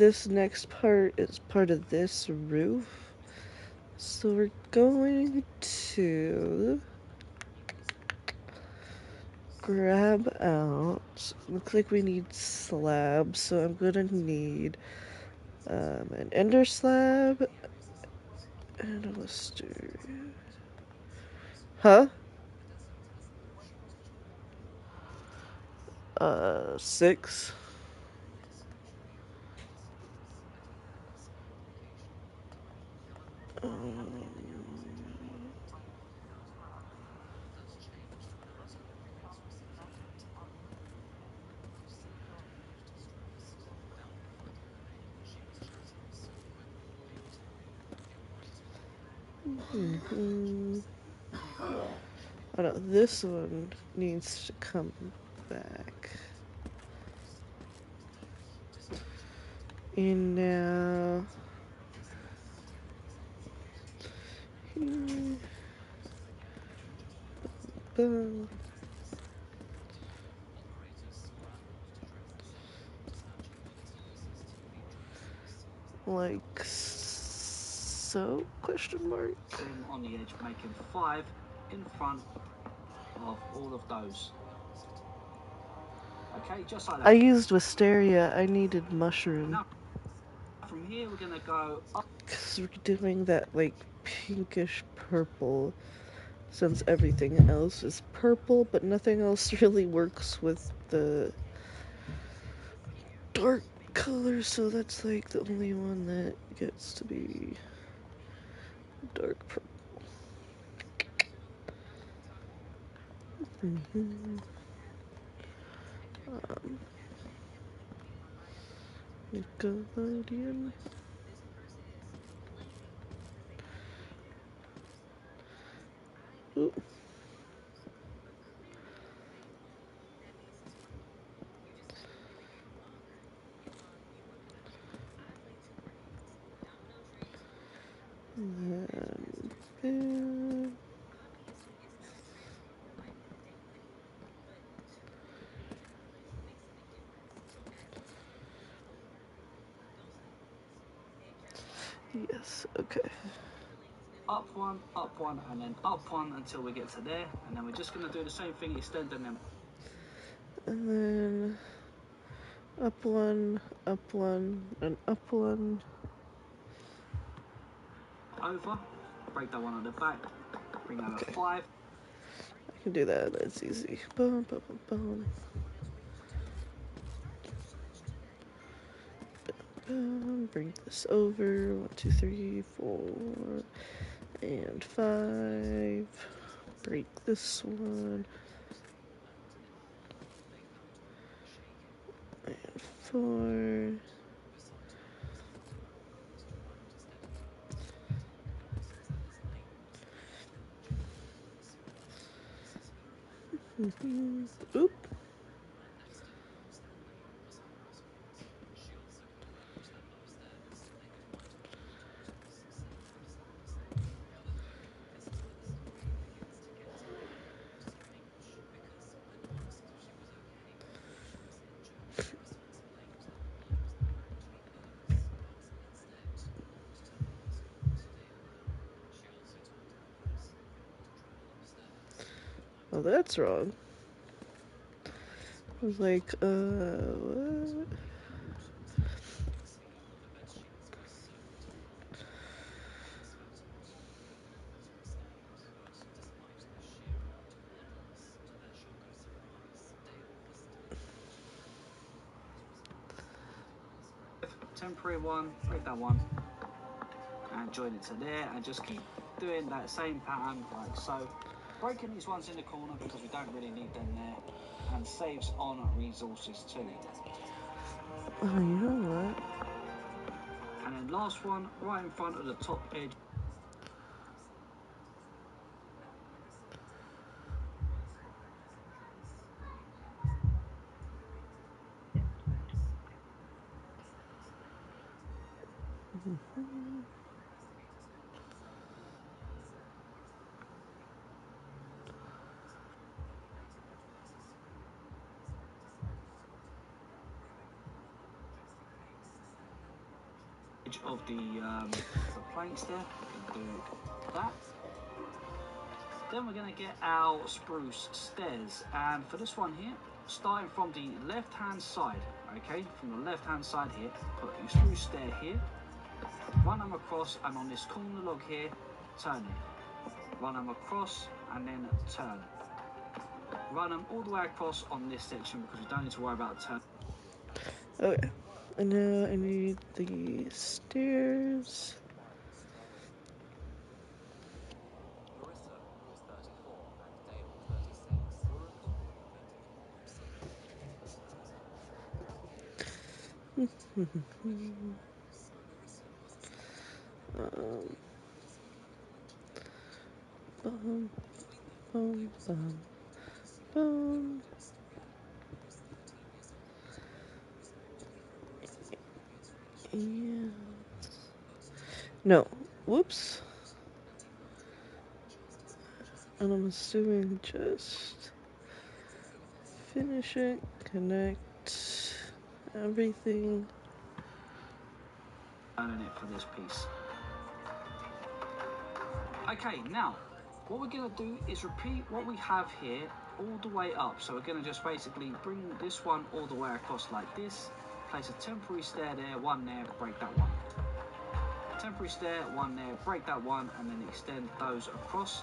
this next part is part of this roof. So we're going to grab out. Looks like we need slabs, so I'm gonna need an ender slab and a lister. Huh? 6. Oh no, this one needs to come back. And now here, boom. Like so? Question mark. On the edge, making 5 in front of all of those. Okay, just like that. I used wisteria. I needed mushroom. Now, from here we're gonna go up. Because we're doing that like pinkish purple. Since everything else is purple, but nothing else really works with the dark color, so that's like the only one that gets to be dark purple. Nickelodeon. Ooh. And yes, okay. Up one, and then up one until we get to there, and then we're just gonna do the same thing, extending them. And then up one, and up one. Over, break that one on the back, bring over Okay. 5. I can do that, that's easy. Boom, boom, boom, boom. Bring this over. 1, 2, 3, 4, and 5. Break this one. And 4. Oop. Oh, that's wrong. I was like, what? Temporary one, break that one, and join it to there, and just keep doing that same pattern like so. Breaking these ones in the corner because we don't really need them there, and saves on resources too. Oh, you know what? And then last one, right in front of the top edge. edge of the planks there. We're going to do that. Then we're going to get our spruce stairs, and for this one here, starting from the left hand side, okay, from the left hand side here, put your spruce stair here, run them across, and on this corner log here, turn it, run them across and then turn, run them all the way across on this section because we don't need to worry about turn. Okay, and now I need the stairs. Bum, bum, bum, bum. And no, whoops. And I'm assuming just finish it, connect everything. Turning it for this piece. Okay, now what we're going to do is repeat what we have here all the way up. So we're going to just basically bring this one all the way across like this, place a temporary stair there, one there, break that one. Temporary stair, one there, break that one, and then extend those across.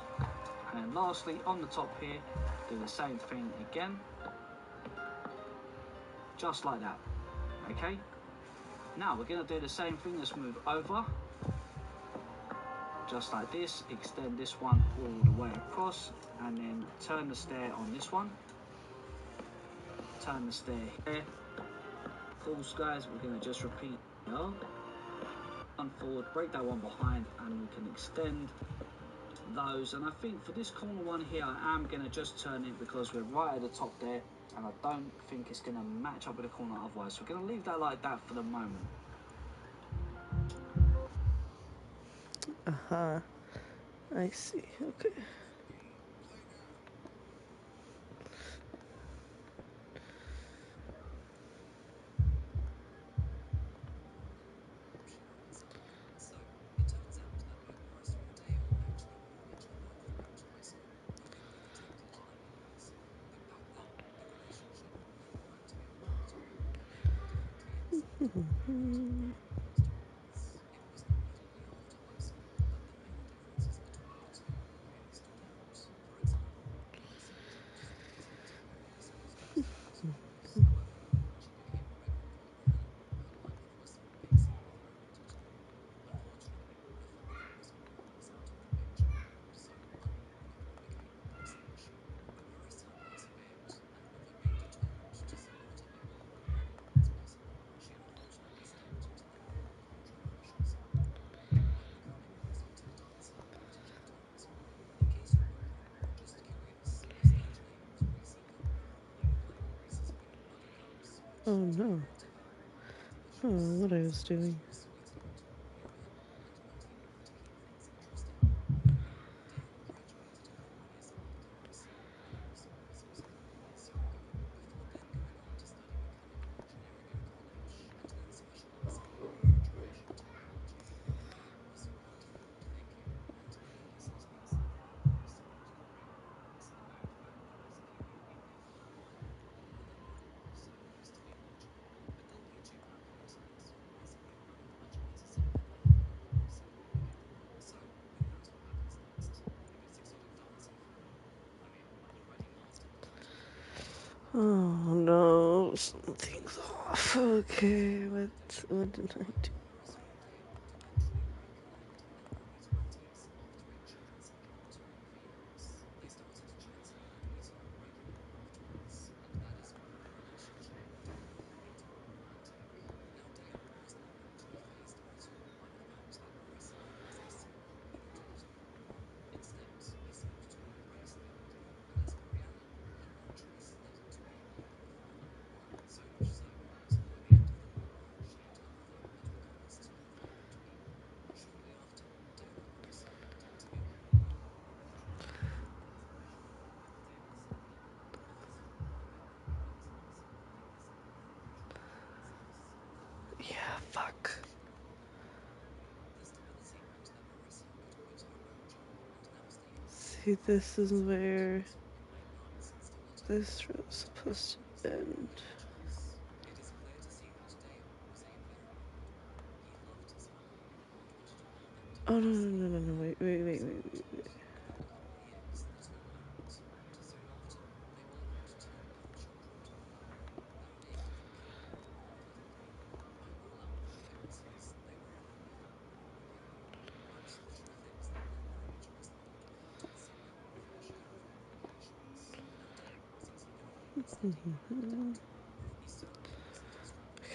And then lastly, on the top here, do the same thing again, just like that. Okay, now we're going to do the same thing. Let's move over, just like this, extend this one all the way across, and then turn the stair on this one, turn the stair here. Of course guys, we're going to just repeat one forward, break that one behind, and we can extend those. And I think for this corner one here, I am going to just turn it because we're right at the top there, and I don't think it's going to match up with the corner otherwise, so we're going to leave that like that for the moment. I see, okay. Oh no. Oh, what I was doing. Oh no, something's off. Okay, what did I do? Okay, this is where this row is supposed to end. Oh, no, wait.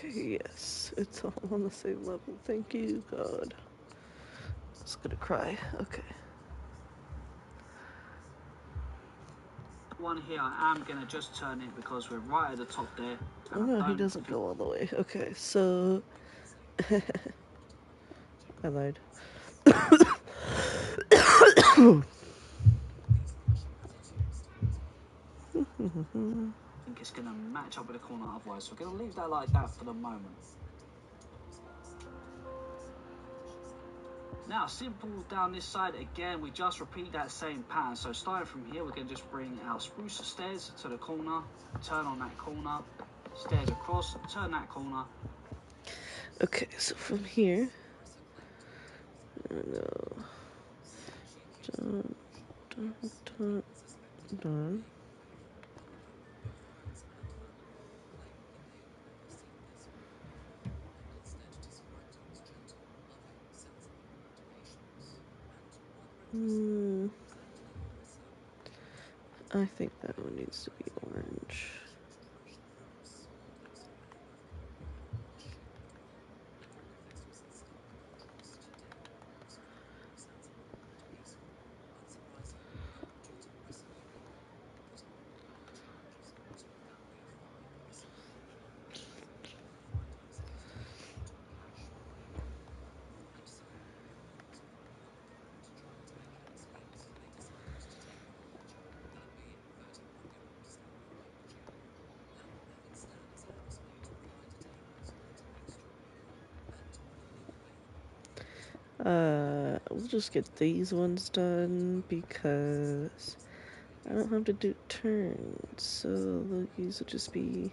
Okay, yes, it's all on the same level. Thank you, God. I was gonna cry. Okay. One here, I am gonna just turn it because we're right at the top there. Oh no, he doesn't go all the way. Okay, so I lied. I think it's going to match up with the corner otherwise. So we're going to leave that like that for the moment. Now, simple down this side again, we just repeat that same pattern. So starting from here, we're going to just bring our spruce stairs to the corner, turn on that corner, stairs across, turn that corner. Okay, so from here, no. Dun. I think that one needs to be orange. We'll just get these ones done because I don't have to do turns, so these will just be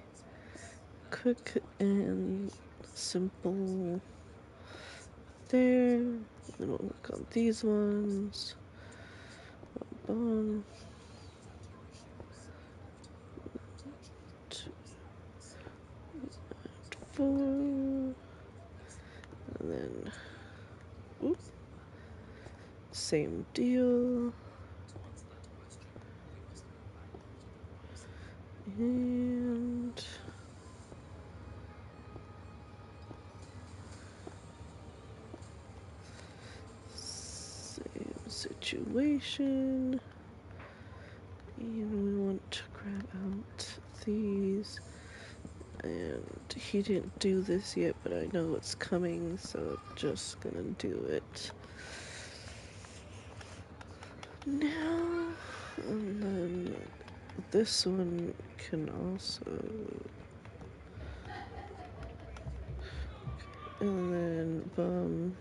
quick and simple there. Then we'll work on these ones. Boom. 2, 4, and then whoop, same deal. And same situation. And we want to grab out these. And he didn't do this yet, but I know it's coming, so I'm just gonna do it now. And then this one can also. And then bum.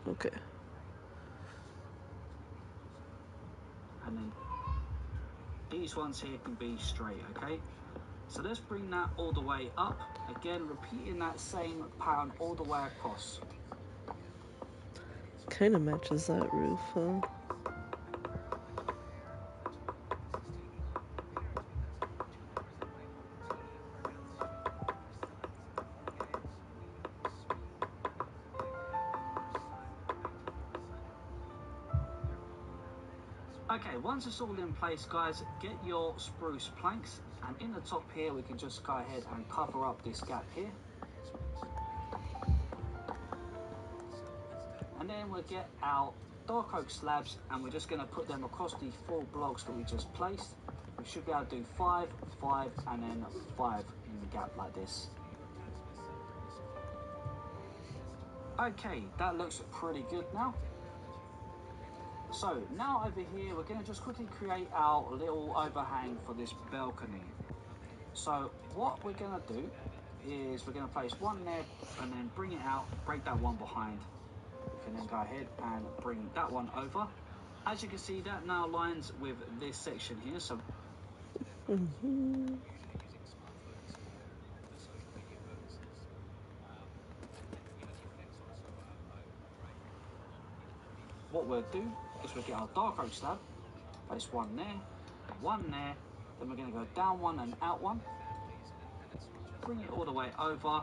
Okay. And then these ones here can be straight, okay? So let's bring that all the way up. Again, repeating that same pattern all the way across. Kind of matches that roof, huh? Okay, once it's all in place, guys, get your spruce planks, and in the top here, we can just go ahead and cover up this gap here. And then we'll get our dark oak slabs, and we're just going to put them across the 4 blocks that we just placed. We should be able to do 5, 5, and then 5 in the gap like this. Okay, that looks pretty good now. So now over here, we're going to just quickly create our little overhang for this balcony. So what we're going to do is we're going to place one there and then bring it out, break that one behind. We can then go ahead and bring that one over. As you can see, that now aligns with this section here. So what we'll do is we'll get our dark oak slab, place one there, then we're going to go down one and out one, bring it all the way over,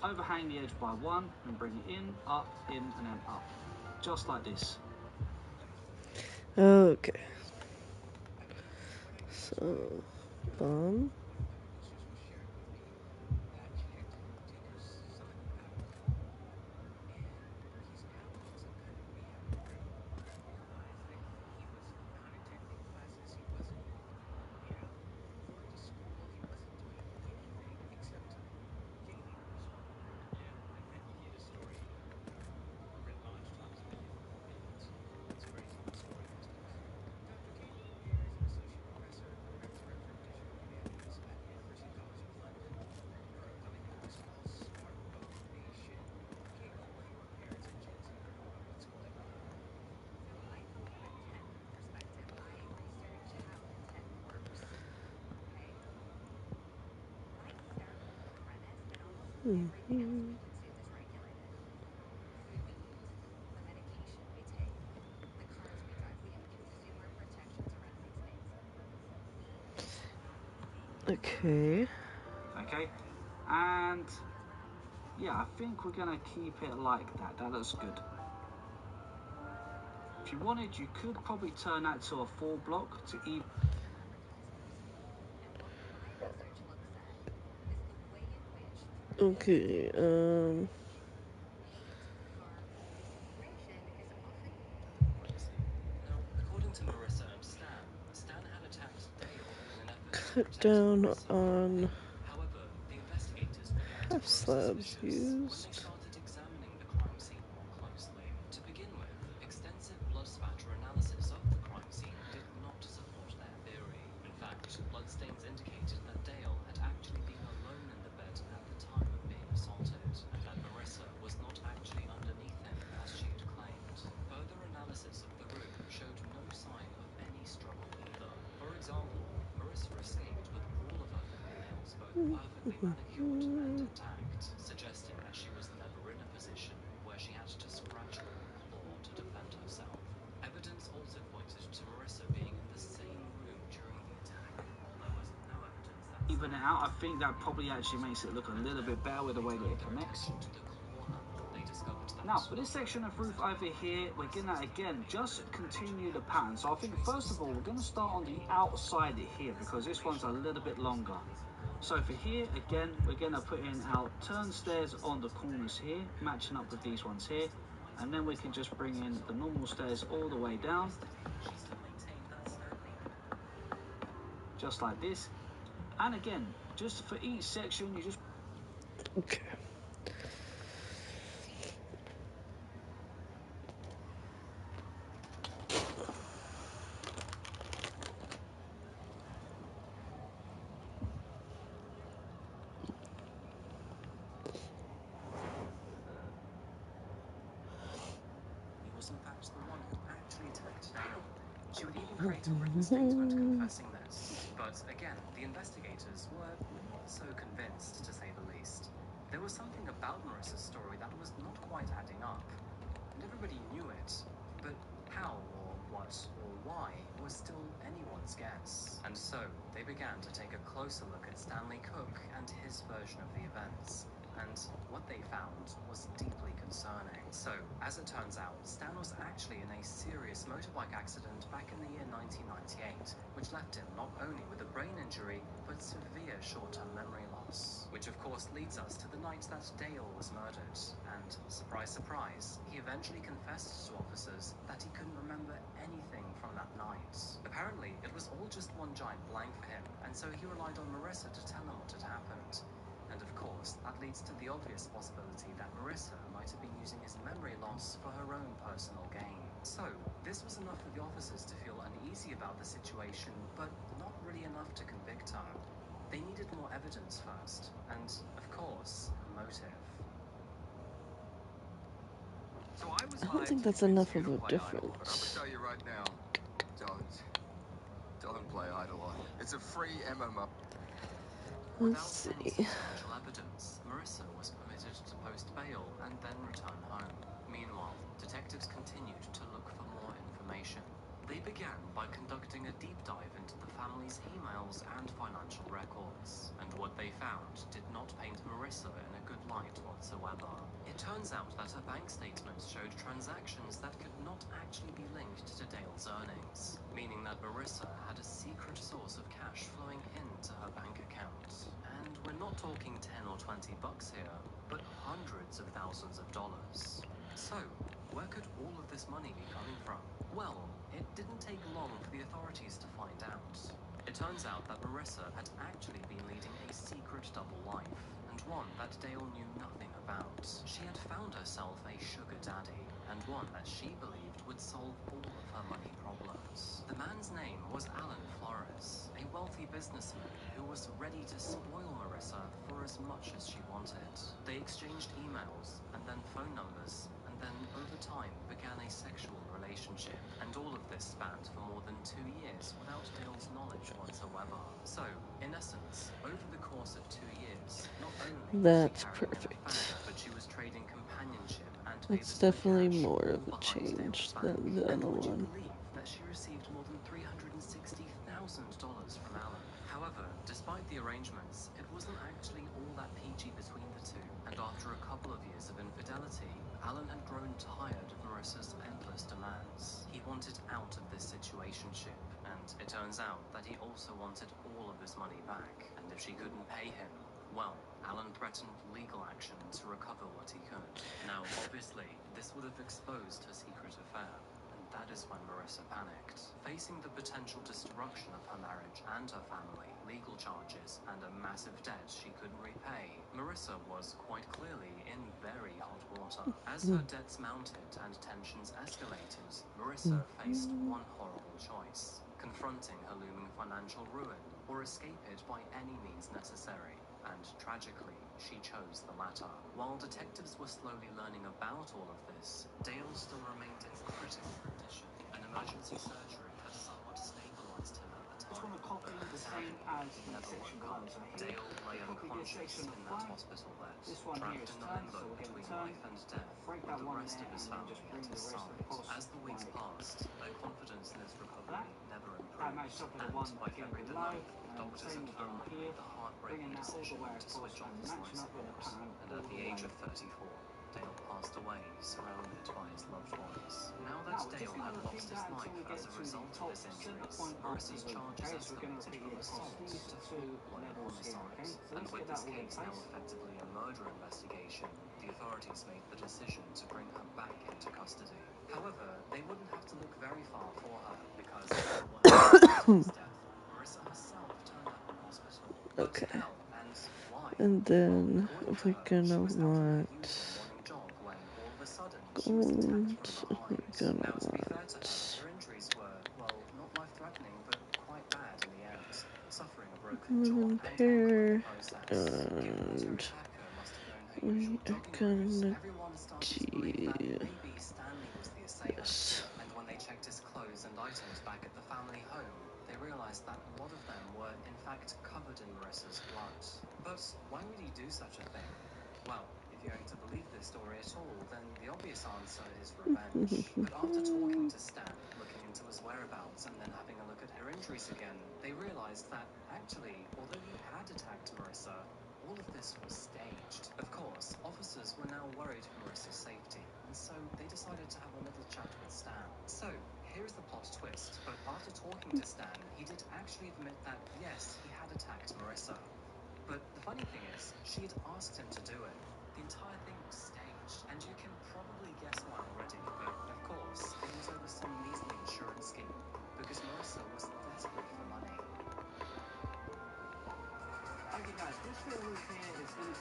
overhang the edge by one, and bring it in, and then up, just like this. Okay. So, bomb. Okay. Okay, and yeah, I think we're gonna keep it like that. That looks good. If you wanted, you could probably turn that to a 4 block to even. Okay, Now, according to Marissa and Stan had attacked Dale in an effort to cut protect down Marissa. on However, the investigators began to half grow slabs suspicious when they used. started examining the crime scene more closely. To begin with, extensive blood spatter analysis of the crime scene did not support their theory. In fact, bloodstains indicated that Dale had actually been alone in the bed at the time of being assaulted, and that Marissa was not actually underneath him as she had claimed. Further analysis of the room showed no sign of any struggle either. For example, Marissa escaped with all of her fingernails both perfectly manicured and intact, suggesting that she was never in a position where she had to scratch or claw to defend herself. Evidence also pointed to Marissa being in the same room during the attack, although there was no evidence that Even it out, I think that probably actually makes it look a little bit better with the way that it connects. to the claw handle, they discovered that Now, for this section of roof over here, we're gonna again just continue the pattern. So I think first of all, we're gonna start on the outside here because this one's a little bit longer. So for here, again, we're gonna put in our turnstairs on the corners here, matching up with these ones here. And then we can just bring in the normal stairs all the way down, just like this. And again, just for each section, you just Okay. was in fact the one who actually attacked Dale. She would even create a written statement confessing this. But again, the investigators were not so convinced, to say the least. There was something about Marissa's story that was not quite adding up, and everybody knew it. But how, or what, or why was still anyone's guess. And so they began to take a closer look at Stanley Cook and his version of the events. And what they found was deeply concerning. So, as it turns out, Stan was actually in a serious motorbike accident back in the year 1998, which left him not only with a brain injury, but severe short-term memory loss. Which of course leads us to the night that Dale was murdered. And, surprise, surprise, he eventually confessed to officers that he couldn't remember anything from that night. Apparently, it was all just one giant blank for him, and so he relied on Marissa to tell him what had happened. And And of course, that leads to the obvious possibility that Marissa might have been using his memory loss for her own personal gain. So, this was enough for the officers to feel uneasy about the situation, but not really enough to convict her. They needed more evidence first, and, of course, a motive. So I was I don't hired think to that's convince enough you of to a play Idol, but I'm difference. gonna tell you right now, don't play Idol. It's a free MMO. Without Let's any see. substantial evidence, Marissa was permitted to post bail and then return home. Meanwhile, detectives continued to look for more information. They began by conducting a deep dive into the family's emails and financial records, and what they found did not paint Marissa in a good light whatsoever. It turns out that her bank statements showed transactions that could not actually be linked to Dale's earnings, meaning that Marissa had a secret source of cash flowing into her bank account. And we're not talking 10 or 20 bucks here, but hundreds of thousands of dollars. So, where could all of this money be coming from? Well, it didn't take long for the authorities to find out. It turns out that Marissa had actually been leading a secret double life, and one that Dale knew nothing about. She had found herself a sugar daddy, and one that she believed would solve all of her money problems. The man's name was Alan Flores, a wealthy businessman who was ready to spoil Marissa for as much as she wanted. They exchanged emails, and then phone numbers, and then over time began a sexual relationship, and all of this spanned for more than 2 years without Dale's knowledge whatsoever. So, in essence, over the course of 2 years, not only was she That's carrying an perfect. affair, but she was trading companionship and That's favors for definitely cash, more all of a behind Dale's change back. than the And other would you one. believe that she received more than $360,000 from Alan? However, despite the arrangements, it wasn't actually all that peachy between the two, and after a couple of years of infidelity, Alan had grown tired of Marissa's endless demands. He wanted out of this situationship, and it turns out that he also wanted all of his money back, and if she couldn't pay him, well, Alan threatened legal action to recover what he could. Now, obviously, this would have exposed her secret affair, and that is when Marissa panicked. Facing the potential destruction of her marriage and her family, legal charges, and a massive debt she couldn't repay, Marissa was quite clearly in very hot water. As her debts mounted and tensions escalated, Marissa faced one horrible choice: confronting her looming financial ruin, or escape it by any means necessary. And tragically, she chose the latter. While detectives were slowly learning about all of this, Dale still remained in critical condition. An emergency surgery had somewhat stabilized him at the Just time. want to copy the same as He the never section woke below. up. So here, Dale lay we copy this unconscious section of in that flag. hospital bed, This one here trapped is in the turned, limbo so we're going to between turn, life and death, break with that the one rest there, of his and then family just at bring his the rest side. across. As the weeks Like passed, their confidence in his recovery that. never That improved, matches up with the and one by again February the below, 9th, and doctors same at again home here, made the heartbreaking bringing that all the decision way to across switch off and his life matching up with the support, pattern and all at the the way. age of 34, Dale passed away, surrounded by his loved ones. Now that Now we're just Dale going had to lost repeat his that until life we get as a to the result of top his center injuries, point of Marissa's the loop. charges Okay, so we're going to escalated repeat from it across assault these to two full-blown levels here. homicide. Okay, so And let's with get that this all in case now place. effectively a murder investigation, the authorities made the decision to bring her back into custody. However, they wouldn't have to look very far for her, because a little while after his death, Marissa herself turned up in hospital. But Okay. how and why? And then Well, according to we're her, gonna she was out on her want usual morning jog when all of a sudden she was attacked from behind. Now, to be fair to her injuries were, well, not life-threatening, but quite bad in the end, suffering a broken jaw and ankle in the process. Given that her and attacker must have known her we usual are jogging routes, gonna everyone started to believe that do maybe Stanley was the assailant. this. And when they checked his clothes and items back at the family home, they realized that a lot of them were, in fact, covered in Marissa's blood. But why would he do such a thing? Well, if you're going to believe this story at all, then the obvious answer is revenge. But after talking to Stan, looking into his whereabouts, and then having a look at her injuries again, they realized that, actually, although he had attacked Marissa, all of this was staged. Of course, officers were now worried for Marissa's safety, and so they decided to have a little chat with Stan. So, here's the plot twist, but after talking to Stan, he did actually admit that, yes, he had attacked Marissa. But the funny thing is, she had asked him to do it. The entire thing was staged, and you can probably guess why already, but of course, it was over some measly insurance scheme, because Marissa was desperate for money. Okay guys, this bit of loop here is going to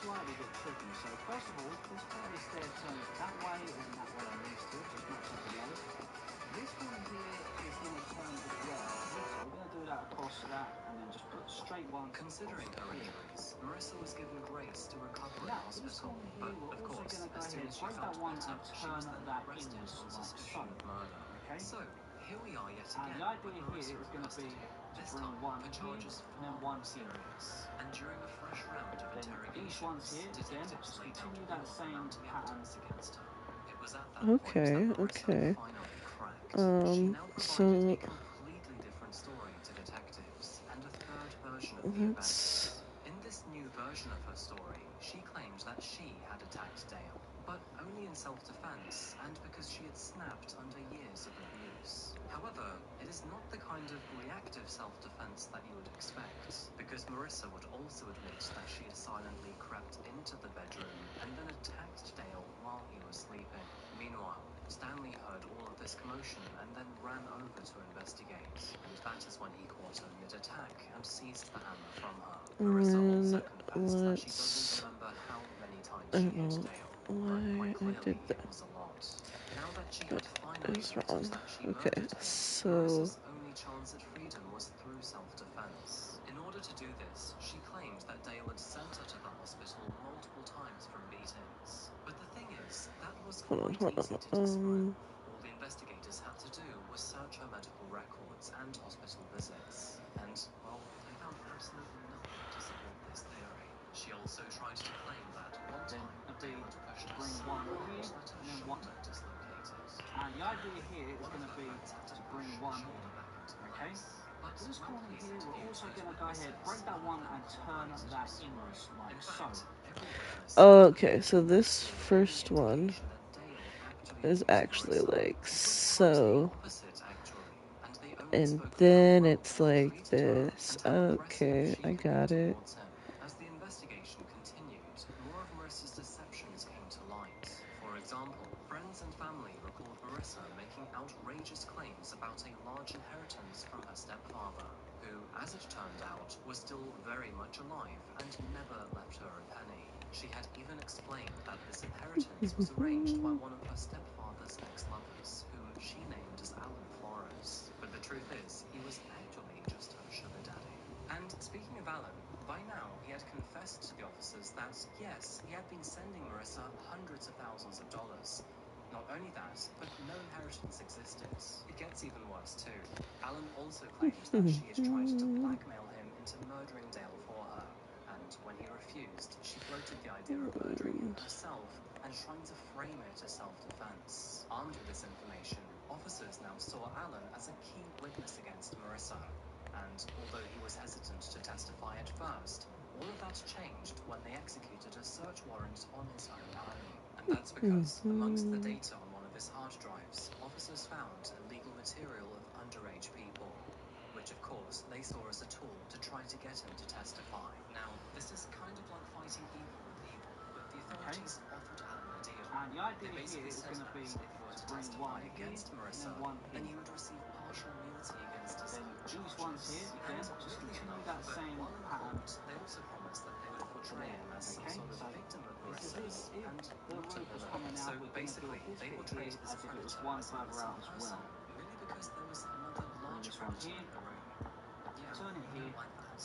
slightly bit tricky. So first of all, this player stair turns that way and that way on these two, just match up with those. This one here is going to turn as well. So we're going to do that across that and then just put straight ones. Considering her injuries, Marissa was given grace to recover in Now, this hospital, one but here, we're of also course, going to go as soon ahead, as she break felt that one better, and she was turn then that arrested inwards on like suspicion so. of murder. Okay? So, here we are yet And again the idea with here Marissa is in going to be custody, to this bring time one for here charges and far then more one here. serious. And during a fresh round of Then these ones interrogations, here, again, detectives just laid out continue all that of the same mounting pattern. evidence against her. It was at that point Okay, that Marissa okay. finally cracked. She now provided a completely different story to detectives and a third version of the events. In this new version of her story, she claimed that she had attacked Dale, but only in self-defense and because she had snapped under years of abuse. However, it is not the kind of reactive self-defense that you would expect, because Marissa would also admit that she had silently crept into the bedroom and then attacked Dale while he was sleeping. Meanwhile, Stanley heard all of this commotion and then ran over to investigate, and that is when he caught her mid-attack and seized the hammer from her. Marissa also confessed that she doesn't remember how many times she hit Dale, but quite clearly it was a lot. Now that she had finally admitted that she murdered him, Marissa's only chance at freedom was through self-defense. In order to do this, she claimed that Dale had sent her to the hospital multiple times from beatings. But the thing is, that was quite easy to disprove. All the investigators had to do was search her medical records and hospital visits. And, well, they found absolutely nothing to support this theory. She also tried to claim that one time Dale had pushed her so hard that her shoulder dislocated. And the idea here is going to be to bring one in. Okay? But For this when corner police here, we're interviewed also those going to go ahead, witnesses, break that none of one them and turn corroborated that her story. inwards like In so. fact, every witness said that Okay, they so had never this seen any first one indication that Dale actually is abused actually Marissa. like It was quite so, the opposite, actually, and they only and spoke about then how it's Dale like treated her this. and how aggressive Okay, she I could be got it. towards him. As the investigation continued, more of Marissa's deceptions came to light. For example, friends and family recalled Marissa making outrageous claims about a large inheritance from her stepfather, who, as it turned out, was still very much alive and never left her a penny. She had even explained that this inheritance was arranged by one of her stepfather's ex-lovers, who she named as Alan Flores. But the truth is, he was actually just her sugar daddy. And speaking of Alan, by now he had confessed to the officers that, yes, he had been sending Marissa hundreds of thousands of dollars. Not only that, but no inheritance existed. It gets even worse too. Alan also claimed that she had tried to blackmail him into murdering Dale for her, and when he refused, she floated the idea of murdering him herself and trying to frame it as self-defense. Armed with this information, officers now saw Alan as a key witness against Marissa, and although he was hesitant to testify at first, all of that changed when they executed a search warrant on his own home. And that's because, amongst the data on one of his hard drives, officers found illegal material of underage people, which of course they saw as a tool to try to get him to testify. Now, this is kind of like fighting evil with evil, but the authorities offered Alan a deal. And the idea They here basically is said going to that be if he were to to bring testify one against here Marissa, and then one then here. he would receive partial immunity against his Then own these charges. ones here, again, And just weirdly continue enough, that but same while in pattern. court, they also promised that they would portray him as some Okay, sort of so victim of it's as Marissa's if and the not a roof was villain. coming out, So we're going to build basically, this they bit portrayed here this as if it was predator one as an further out innocent as person, well. merely because there was another large This one predator here, in the room. Yeah, turn it here, like that.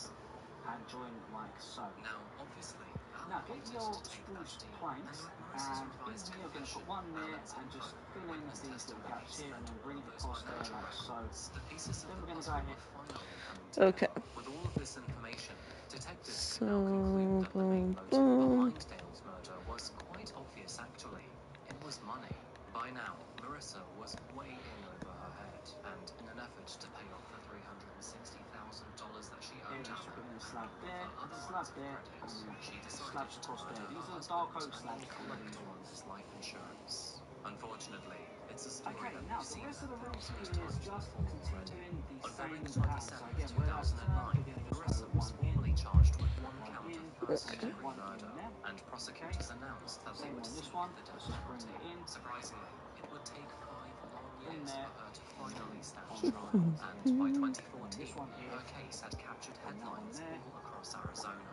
and join it like so. Now, obviously, Alan Now get wanted your to take that spruce deal, planks, and with Marissa's and in revised here you're going to confession, put one there Alan's and just info, fill in witness these little gaps testimonies, here and and then all bring of it those across there financial like so. records, the pieces of Then the we're going to go puzzle ahead. were finally coming Okay. together. With all of this information, detectives So, could now conclude that the main motive behind Dale's murder was quite obvious actually. It was money. By now, Marissa was way in over her head, and in an effort to pay off the $360,000 that she owed Just Alan put in a and slab all of there, her other slab lines of there, credit, and then she decided slabs to across murder there. her These are husband dark oak and slabs, then all of collect these all of ones. his life insurance. Unfortunately, it's a story Okay, that now we've the seen rest of the route 1,000 here is times just before already. continuing the On same February pattern. So 27th, again, where that's turned, 2009, we're going to just go Marissa was one in, formally charged with one one count in, of first and then degree one in murder, there. and prosecutors announced that they Same would on this seek one. the death Let's just bring penalty. it in. Surprisingly, it would take 5 long In years there, for her to finally stand on trial, and by And 2014, this one here, her case had captured and that one headlines there. all across Arizona.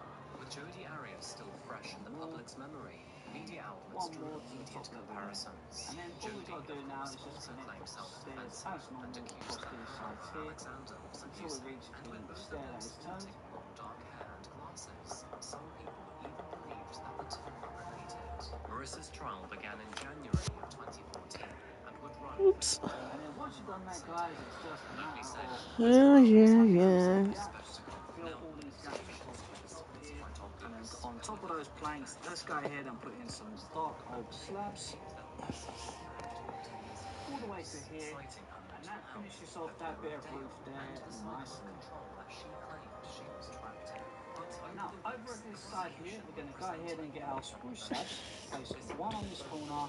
With Jodi Arias still fresh in the public's memory, media outlets One drew more to the immediate top level there. comparisons. And then all we've got to do Jodi, now of is course, just also connect claimed the stairs self-defense as and normal accused across her these sides brother here Alexander of until we seducing. reach And the with both stair of that them is turned. sporting long dark hair and glasses, some people even believed that the two were related. Marissa's trial began in January of 2014 and would run Oops. for 4 And then once you've done that, guys, it's just a Nobody matter said of Oh, yeah, tucking in yeah. some gaps, spectacle. fill Now, all these gaps across the top here, quite and then obvious. on top of those planks, let's go ahead and put in some dark oak slabs all the way to here, and that finishes off that bit of roof there nicely. Now over at this side here, we're going to go ahead and get our spruce slabs, place one on this corner,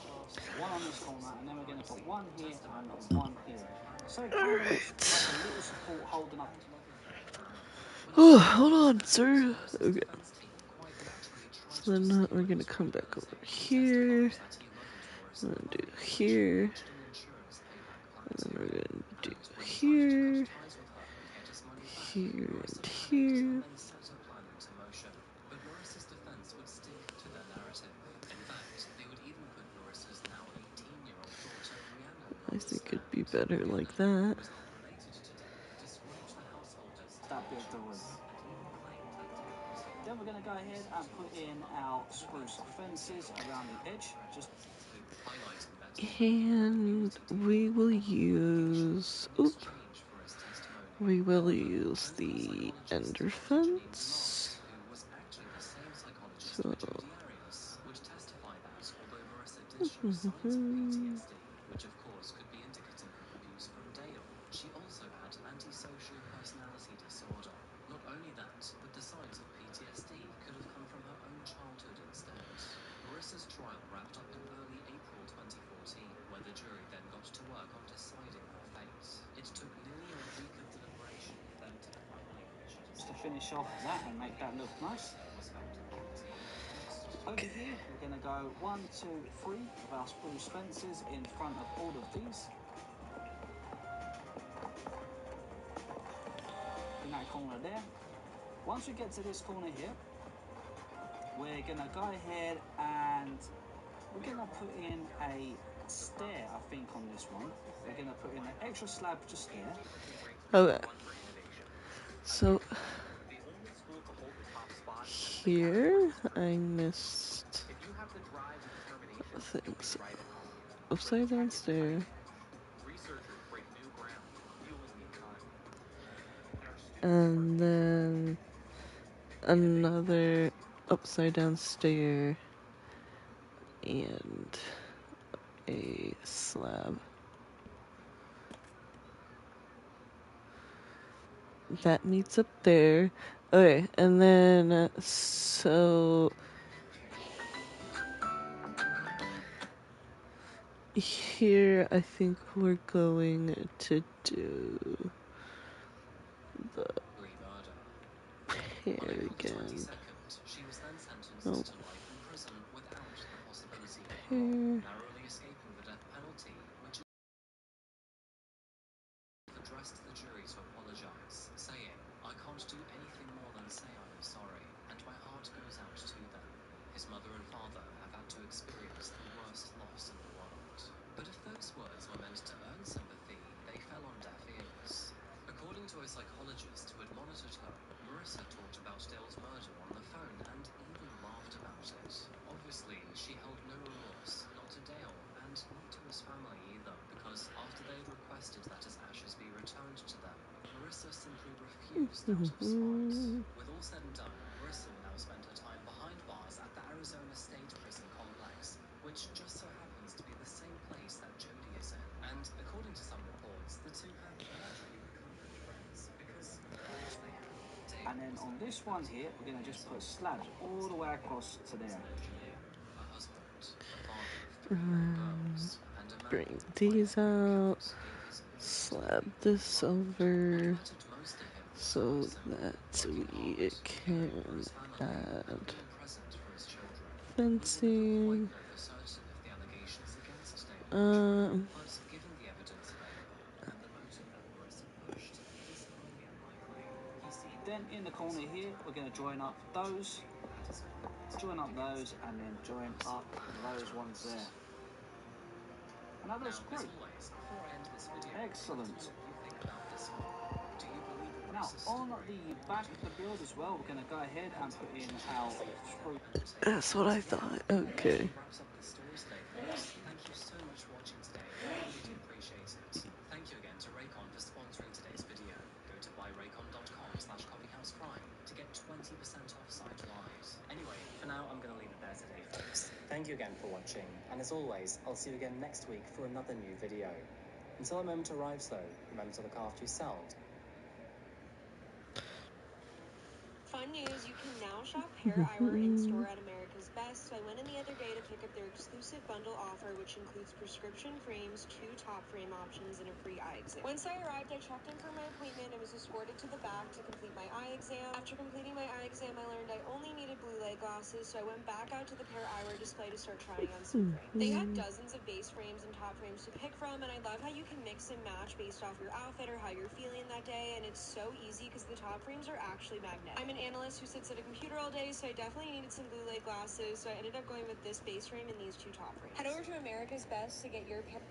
one on this corner, and then we're going to put one here and one here. So it kind of looks like a little support holding up. Oh, hold on, sir. Okay. So then we're gonna come back over here. I'm gonna do here. And then we're gonna do here. Here and here. But Marissa's defense would stick to their narrative. In fact, they would even put Marissa's now 18-year-old daughter Rihanna I think it'd be better like that. was not related to Dale, discouraged the householders. That bit doors. Then we're going to go ahead and put in our spruce fences around the edge. Just And we will use, we will use the ender fence. So, which of course could be indicative of abuse from Dale. She also had antisocial personality disorder. Not only that, but the signs of PTSD could have come from her own childhood instead. Marissa's trial wrapped up in early April 2014, where the jury then got to work on deciding her fate. It took nearly a week of deliberation for them to finally reach a decision. to finish off that and make that look nice. Over here, we're going to go 1, 2, 3 of our spruce fences in front of all of these. In that corner there. Once we get to this corner here, we're going to go ahead and we're going to put in a stair, I think, on this one. We're going to put in an extra slab just there. okay. So, here I missed things. Upside down stair. And then another upside down stair and a slab. That meets up there. Okay, and then so here I think we're going to do the pair again. She was then sentenced Oh. to life in prison without the possibility of Pair. parole, narrowly escaping the death penalty, which addressed the jury to apologize, saying, "I can't do anything more than say I am sorry, and my heart goes out to them. His mother and father have had to experience the worst loss in the world." But if those words were meant to earn sympathy, they fell on deaf ears. According to a psychologist who had monitored her, Marissa talked about Dale's murder on the phone and even laughed about it. Obviously, she held no remorse, not to Dale, and not to his family either, because after they had requested that his ashes be returned to them, Marissa simply refused out of spite. With all said and done, Marissa will now spend her time behind bars at the Arizona State Prison Complex, which just so happens to be the same place that Jodi is in. And according to some reports, the two have allegedly become good friends, because of course they have. And then on this one here, we're going to just put slabs all the way across to there. A husband, a father of 3 young girls, and a man Bring these out. Slab this over so that we can add fencing. But given the evidence available and the motive that Marissa pushed, it is highly unlikely. You see, Then in the corner here, we're going to join up those join up those and then join up those ones there. And that looks great. Excellent. Now, on the back of the build as well, we're going to go ahead and put in our screw. That's what I thought. Okay. Thank you so much for watching today. I really do appreciate it. Thank you again to Raycon for sponsoring today's video. Go to buyraycon.com/coffeehouseprime to get 20% off site-wide. Anyway, for now, I'm going to leave it there today, folks. Thank you again for watching, and as always, I'll see you again next week for another new video. Until that moment arrives, though, remember to look after yourselves. Fun news, you can now shop Pair Eyewear in-store at America's Best. So I went in the other day to pick up their exclusive bundle offer, which includes prescription frames, 2 top frame options, and a free eye exam. Once I arrived, I checked in for my appointment and was escorted to the back to complete my eye exam. After completing my eye exam, I learned I only needed blue light glasses, so I went back out to the Pair Eyewear display to start trying on some frames. They had dozens of base frames and top frames to pick from, and I love how you can mix and match based off your outfit or how you're feeling that day, and it's so easy because the top frames are actually magnetic. I'm an analyst who sits at a computer all day, so I definitely needed some blue light glasses, so I ended up going with this base frame and these 2 top frames. Head over to America's Best to get your pair.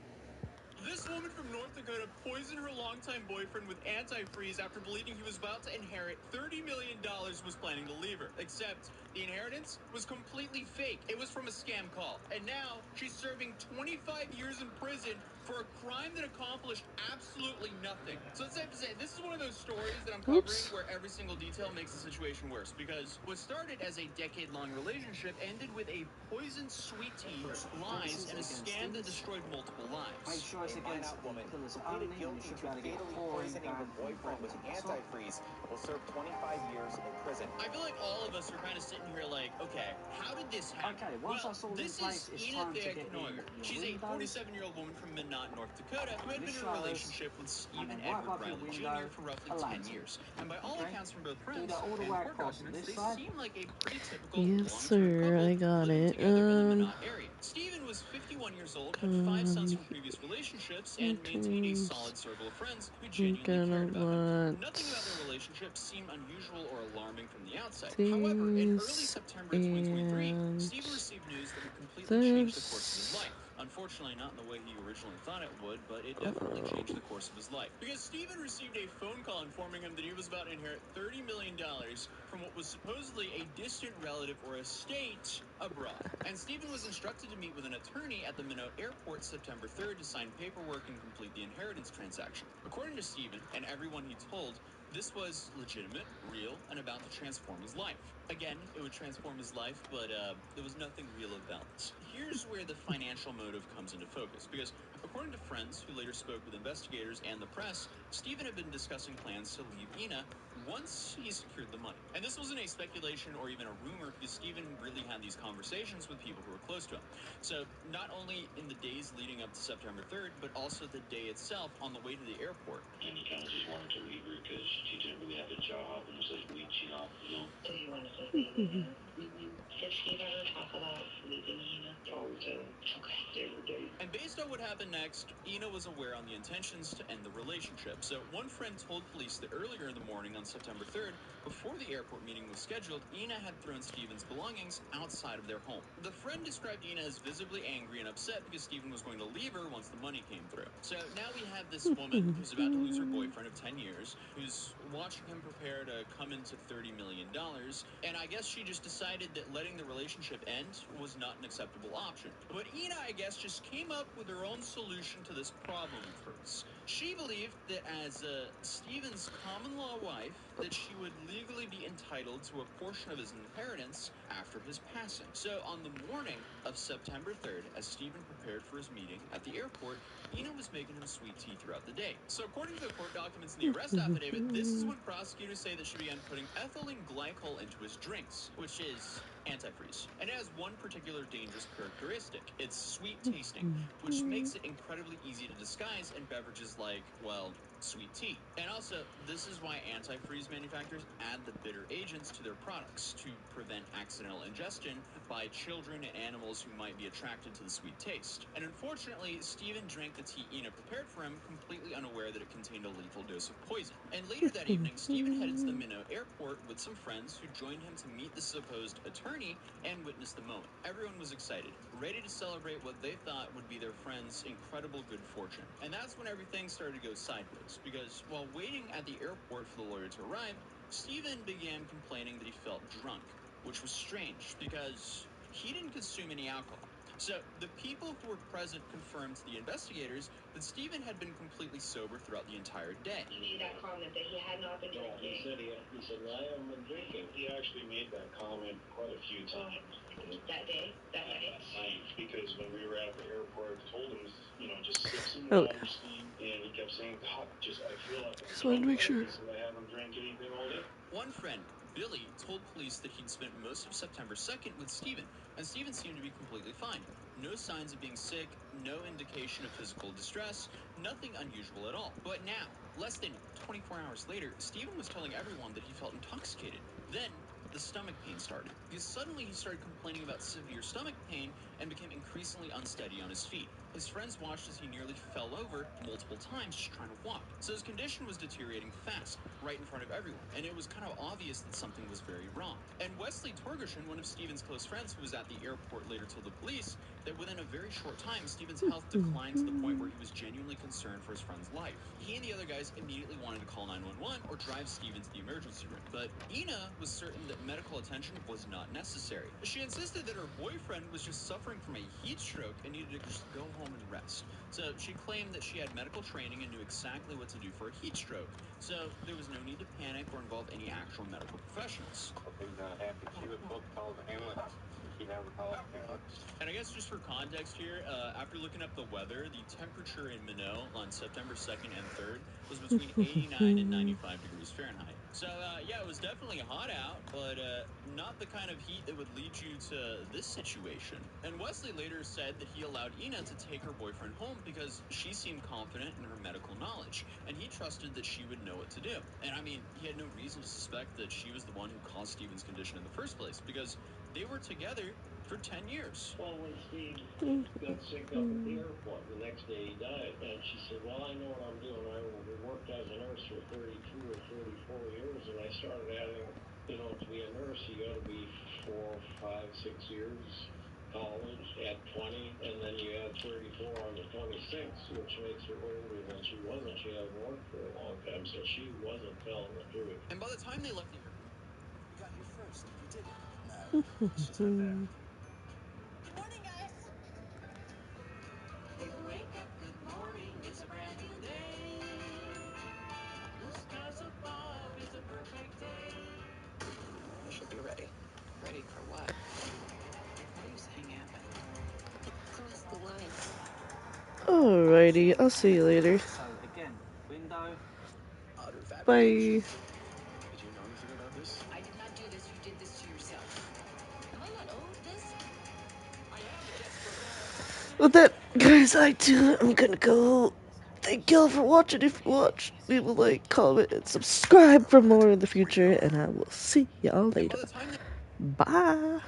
This woman from North Dakota poisoned her longtime boyfriend with antifreeze after believing he was about to inherit $30 million, was planning to leave her. Except the inheritance was completely fake. It was from a scam call. And now she's serving 25 years in prison for a crime that accomplished absolutely nothing. So it's safe to say, this is one of those stories that I'm covering where every single detail makes the situation worse. Because what started as a decade-long relationship ended with a poisoned sweet tea, lies, and a scam that destroyed multiple lives. Make sure it's against the killers pleaded only, and you guilty should to be able to get fatally 4 poisoning her boyfriend with antifreeze, will serve 25 years in prison. I feel like all of us are kind of sitting here like, okay, how did this happen? Okay, once well, that's all in this place, is it's Ina time to get in Theakinoyer. your She's a windows. 47-year-old woman from Minot, North Dakota, who had been in a Shows, relationship with and Stephen then right Edward above your Riley window, Jr. for roughly a 10 lantern. years. And by all Okay? accounts from both Do friends that all the and way court across documents, this they side. seem like a pretty typical Yes, long-term sir. couple I got living it. together in the Minot area. Stephen was 51 years old, had 5 sons from previous relationships, and maintained a solid circle of friends who genuinely cared about him. Nothing about their relationship seemed unusual or alarming from the outside. However, in early September 2023, Stephen received news that would completely change the course of his life. Unfortunately, not in the way he originally thought it would, but it definitely changed the course of his life. Because Stephen received a phone call informing him that he was about to inherit $30 million from what was supposedly a distant relative or estate abroad. And Stephen was instructed to meet with an attorney at the Minot Airport September 3rd to sign paperwork and complete the inheritance transaction. According to Stephen, and everyone he told, this was legitimate, real, and about to transform his life. Again, it would transform his life, but there was nothing real about it. Here's where the financial motive comes into focus, because according to friends who later spoke with investigators and the press, Stephen had been discussing plans to leave Ina once he secured the money. And this wasn't a speculation or even a rumor, because Stephen really had these conversations with people who were close to him. So not only in the days leading up to September 3rd, but also the day itself on the way to the airport. And he kind of just wanted to leave her because she didn't really have a job and was like leeching off the loan. So he wanted to leave Ina? Did Steve ever talk about leaving Ina? All the time. Okay. Every day. And based on what happened next, Ina was aware on the intentions to end the relationship. So one friend told police that earlier in the morning on September 3rd, before the airport meeting was scheduled, Ina had thrown Stephen's belongings outside of their home. The friend described Ina as visibly angry and upset because Stephen was going to leave her once the money came through. So now we have this woman who's about to lose her boyfriend of 10 years, who's watching him prepare to come into $30 million, and I guess she just decided that letting the relationship end was not an acceptable option. But Ina, I guess, just came up with her own solution to this problem of hers. She believed that as Stephen's common law wife, that she would legally be entitled to a portion of his inheritance after his passing. So on the morning of September 3rd, as Stephen prepared for his meeting at the airport, Ina was making him sweet tea throughout the day. So according to the court documents in the arrest affidavit, this is when prosecutors say that she began putting ethylene glycol into his drinks, which is antifreeze. And it has one particular dangerous characteristic. It's sweet tasting, which makes it incredibly easy to disguise in beverages like, well, sweet tea. And also, this is why antifreeze manufacturers add the bitter agents to their products to prevent accidental ingestion by children and animals who might be attracted to the sweet taste. And unfortunately, Steven drank the tea Ina prepared for him, completely unaware that it contained a lethal dose of poison. And later that evening, Steven headed to the Minot airport with some friends who joined him to meet the supposed attorney and witness the moment. Everyone was excited, ready to celebrate what they thought would be their friend's incredible good fortune. And that's when everything started to go sideways, because while waiting at the airport for the lawyer to arrive, Steven began complaining that he felt drunk, which was strange because he didn't consume any alcohol. So the people who were present confirmed to the investigators that Steven had been completely sober throughout the entire day. He made that comment that he had not been No, drinking. he said, I haven't been drinking. He actually made that comment quite a few times. That day? That night? Night, because when we were at the airport, I told him, just sip some Oh. water, Steve, and he kept saying, God, I feel like Just wanted to make sure. He said, I haven't drank anything all day. One friend, Billy, told police that he'd spent most of September 2nd with Steven, and Steven seemed to be completely fine. No signs of being sick, no indication of physical distress, nothing unusual at all. But now, less than 24 hours later, Steven was telling everyone that he felt intoxicated. Then, the stomach pain started. Because suddenly he started complaining about severe stomach pain and became increasingly unsteady on his feet. His friends watched as he nearly fell over multiple times just trying to walk. So his condition was deteriorating fast, right in front of everyone, and it was kind of obvious that something was very wrong. And Wesley Torgerson, one of Steven's close friends who was at the airport later, told the police that within a very short time, Steven's health declined to the point where he was genuinely concerned for his friend's life. He and the other guys immediately wanted to call 911 or drive Steven to the emergency room, but Ina was certain that medical attention was not necessary. She insisted that her boyfriend was just suffering from a heat stroke and needed to just go home and rest. So she claimed that she had medical training and knew exactly what to do for a heat stroke. So there was no need to panic or involve any actual medical professionals. He's not happy. She was supposed to call the ambulance. She never called the ambulance. And I guess just for context here, after looking up the weather, the temperature in Minot on September 2nd and 3rd was between 89 and 95 degrees Fahrenheit. So yeah, it was definitely hot out, but not the kind of heat that would lead you to this situation. And Wesley later said that he allowed Ina to take her boyfriend home because she seemed confident in her medical knowledge, and he trusted that she would know what to do. And I mean, he had no reason to suspect that she was the one who caused Steven's condition in the first place, because they were together for 10 years. Well, when Steve got sick up at the airport, the next day he died. And she said, well, I know what I'm doing. I worked as a nurse for 32 or 34 years, and I started adding, to be a nurse, you got to be 4, 5, 6 years college at 20, and then you add 34 on to 26, which makes her older than she wasn't. She hasn't worked for a long time, so she wasn't telling the truth. And by the time they left the airport, We got here first. You did it. No, she's right there. Good morning, guys. You wake up, good morning, it's a brand new day. Blue skies above, it's a perfect day. She'll be ready. Ready for what? What are you saying happened? Cross the line. Alrighty, I'll see you later. So again, window. Utter Bye. fabrication. Did you know anything about this? I did not do this, you did this to yourself. Am I not owed this? I have a desperate With that, guys, I'm gonna go. Thank y'all for watching. If you watched, leave a like, comment, and subscribe for more in the future. And I will see y'all later. Bye.